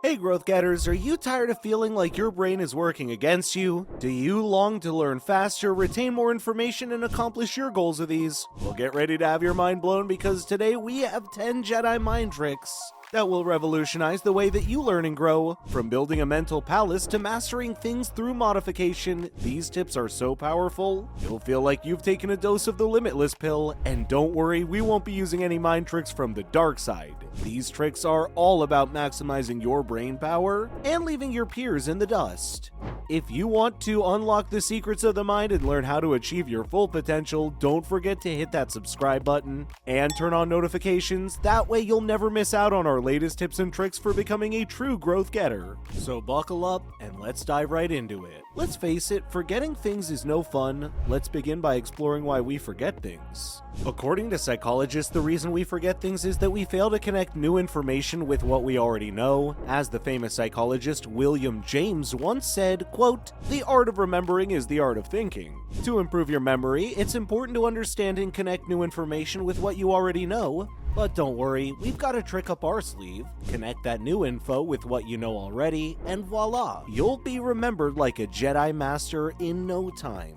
Hey growth getters, are you tired of feeling like your brain is working against you? Do you long to learn faster, retain more information, and accomplish your goals with ease? Well, get ready to have your mind blown because today we have 10 Jedi mind tricks that will revolutionize the way that you learn and grow. From building a mental palace to mastering things through modification, these tips are so powerful, you'll feel like you've taken a dose of the limitless pill. And don't worry, we won't be using any mind tricks from the dark side. These tricks are all about maximizing your brain power and leaving your peers in the dust. If you want to unlock the secrets of the mind and learn how to achieve your full potential, don't forget to hit that subscribe button and turn on notifications. That way you'll never miss out on our latest tips and tricks for becoming a true growth getter. So buckle up and let's dive right into it. Let's face it, forgetting things is no fun. Let's begin by exploring why we forget things. According to psychologists, the reason we forget things is that we fail to connect new information with what we already know. As the famous psychologist William James once said, quote, "The art of remembering is the art of thinking." To improve your memory, it's important to understand and connect new information with what you already know. But don't worry, we've got a trick up our sleeve. Connect that new info with what you know already, and voila, you'll be remembered like a Jedi Master in no time.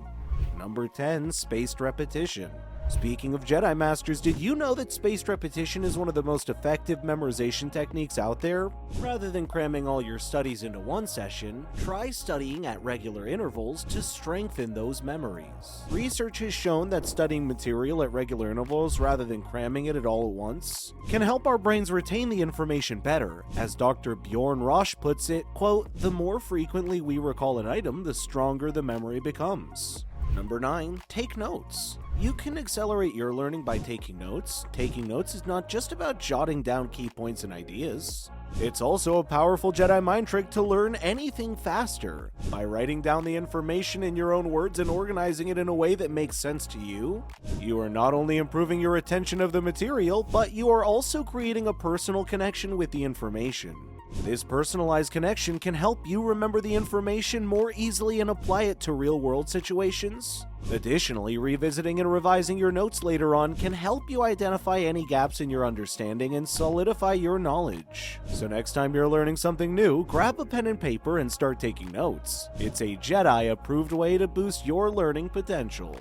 Number 10, spaced repetition. Speaking of Jedi Masters, did you know that spaced repetition is one of the most effective memorization techniques out there? Rather than cramming all your studies into one session, try studying at regular intervals to strengthen those memories. Research has shown that studying material at regular intervals rather than cramming it all at once can help our brains retain the information better. As Dr. Bjorn Roche puts it, quote, "The more frequently we recall an item, the stronger the memory becomes." Number 9, take notes. You can accelerate your learning by taking notes. Taking notes is not just about jotting down key points and ideas. It's also a powerful Jedi mind trick to learn anything faster. By writing down the information in your own words and organizing it in a way that makes sense to you, you are not only improving your retention of the material, but you are also creating a personal connection with the information. This personalized connection can help you remember the information more easily and apply it to real-world situations. Additionally, revisiting and revising your notes later on can help you identify any gaps in your understanding and solidify your knowledge. So next time you're learning something new, grab a pen and paper and start taking notes. It's a Jedi-approved way to boost your learning potential.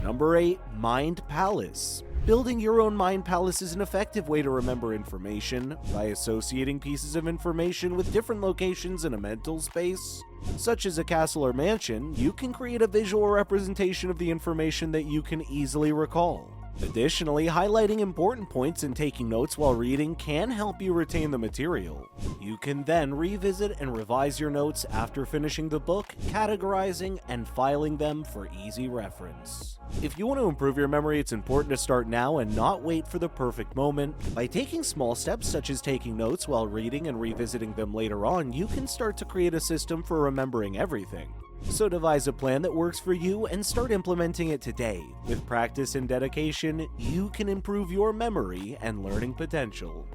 Number 8, Mind Palace. Building your own mind palace is an effective way to remember information. By associating pieces of information with different locations in a mental space, such as a castle or mansion, you can create a visual representation of the information that you can easily recall. Additionally, highlighting important points and taking notes while reading can help you retain the material. You can then revisit and revise your notes after finishing the book, categorizing and filing them for easy reference. If you want to improve your memory, it's important to start now and not wait for the perfect moment. By taking small steps such as taking notes while reading and revisiting them later on, you can start to create a system for remembering everything. So devise a plan that works for you and start implementing it today. With practice and dedication, you can improve your memory and learning potential.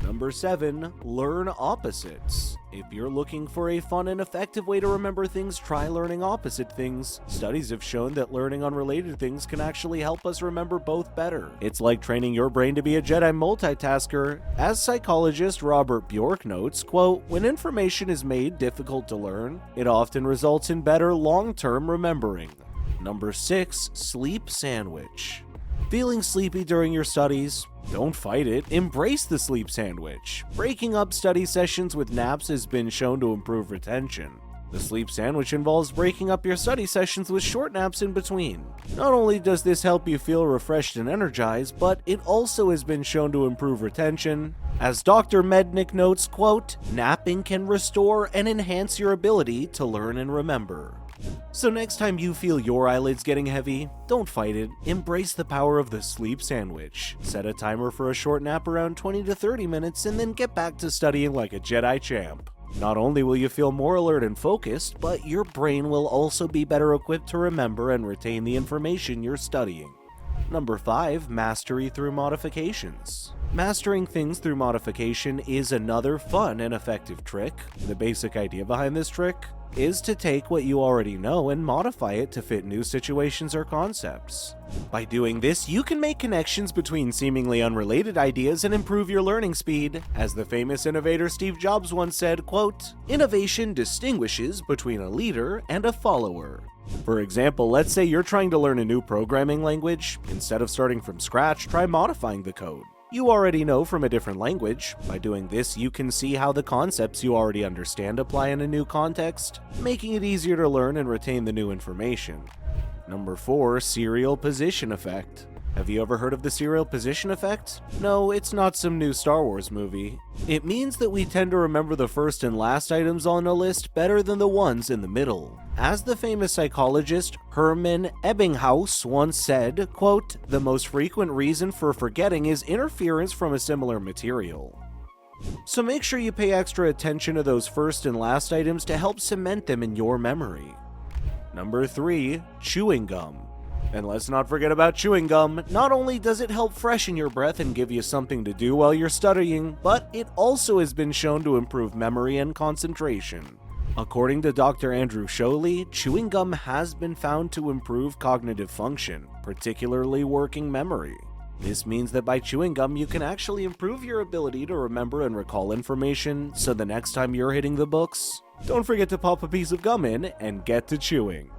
Number 7, learn opposites. If you're looking for a fun and effective way to remember things, try learning opposite things. Studies have shown that learning unrelated things can actually help us remember both better. It's like training your brain to be a Jedi multitasker. As psychologist Robert Bjork notes, quote, "When information is made difficult to learn, it often results in better long-term remembering." Number 6, sleep sandwich. Feeling sleepy during your studies? Don't fight it, embrace the sleep sandwich. Breaking up study sessions with naps has been shown to improve retention. The sleep sandwich involves breaking up your study sessions with short naps in between. Not only does this help you feel refreshed and energized, but it also has been shown to improve retention. As Dr. Mednick notes, quote, "Napping can restore and enhance your ability to learn and remember." So next time you feel your eyelids getting heavy, don't fight it. Embrace the power of the sleep sandwich. Set a timer for a short nap around 20 to 30 minutes and then get back to studying like a Jedi champ. Not only will you feel more alert and focused, but your brain will also be better equipped to remember and retain the information you're studying. Number 5, mastery through modifications. Mastering things through modification is another fun and effective trick. The basic idea behind this trick is to take what you already know and modify it to fit new situations or concepts. By doing this, you can make connections between seemingly unrelated ideas and improve your learning speed. As the famous innovator Steve Jobs once said, quote, "Innovation distinguishes between a leader and a follower." For example, let's say you're trying to learn a new programming language. Instead of starting from scratch, try modifying the code you already know from a different language. By doing this, you can see how the concepts you already understand apply in a new context, making it easier to learn and retain the new information. Number 4, serial position effect. Have you ever heard of the serial position effect? No, it's not some new Star Wars movie. It means that we tend to remember the first and last items on a list better than the ones in the middle. As the famous psychologist Hermann Ebbinghaus once said, quote, "The most frequent reason for forgetting is interference from a similar material." So make sure you pay extra attention to those first and last items to help cement them in your memory. Number 3, chewing gum. And let's not forget about chewing gum. Not only does it help freshen your breath and give you something to do while you're studying, but it also has been shown to improve memory and concentration. According to Dr. Andrew Sholey, chewing gum has been found to improve cognitive function, particularly working memory. This means that by chewing gum, you can actually improve your ability to remember and recall information, so the next time you're hitting the books, don't forget to pop a piece of gum in and get to chewing.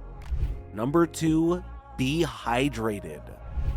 Number 2, be hydrated.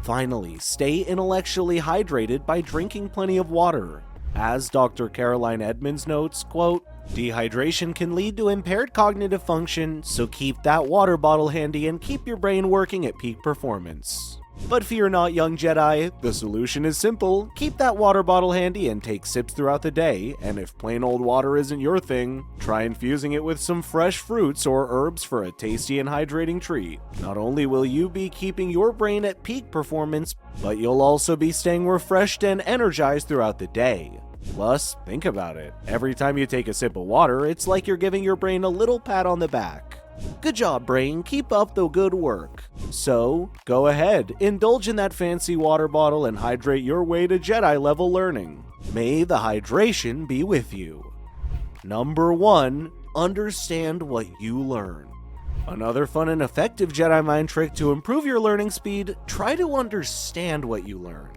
Finally, stay intellectually hydrated by drinking plenty of water. As Dr. Caroline Edmonds notes, quote, "Dehydration can lead to impaired cognitive function, so keep that water bottle handy and keep your brain working at peak performance." But fear not, young Jedi, the solution is simple. Keep that water bottle handy and take sips throughout the day, and if plain old water isn't your thing, try infusing it with some fresh fruits or herbs for a tasty and hydrating treat. Not only will you be keeping your brain at peak performance, but you'll also be staying refreshed and energized throughout the day. Plus, think about it. Every time you take a sip of water, it's like you're giving your brain a little pat on the back. Good job, brain. Keep up the good work. So, go ahead, indulge in that fancy water bottle and hydrate your way to Jedi level learning. May the hydration be with you. Number 1, understand what you learn. Another fun and effective Jedi mind trick to improve your learning speed: try to understand what you learn.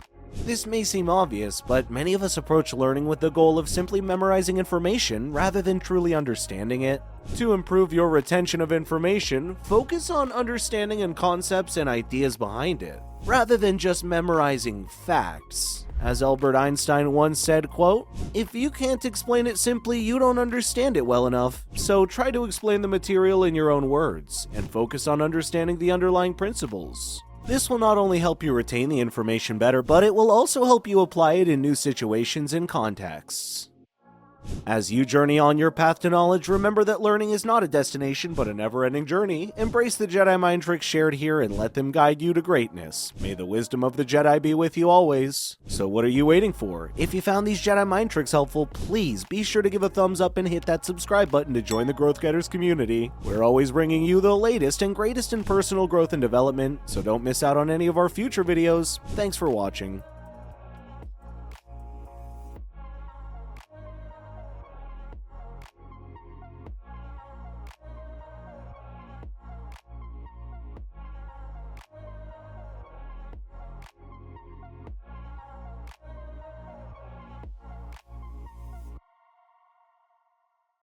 This may seem obvious, but many of us approach learning with the goal of simply memorizing information rather than truly understanding it. To improve your retention of information, focus on understanding and concepts and ideas behind it, rather than just memorizing facts. As Albert Einstein once said, quote, "If you can't explain it simply, you don't understand it well enough. So try to explain the material in your own words, and focus on understanding the underlying principles." This will not only help you retain the information better, but it will also help you apply it in new situations and contexts. As you journey on your path to knowledge, remember that learning is not a destination but a never-ending journey. Embrace the Jedi mind tricks shared here and let them guide you to greatness. May the wisdom of the Jedi be with you always. So what are you waiting for? If you found these Jedi mind tricks helpful, please be sure to give a thumbs up and hit that subscribe button to join the Growth Getters community. We're always bringing you the latest and greatest in personal growth and development, so don't miss out on any of our future videos. Thanks for watching.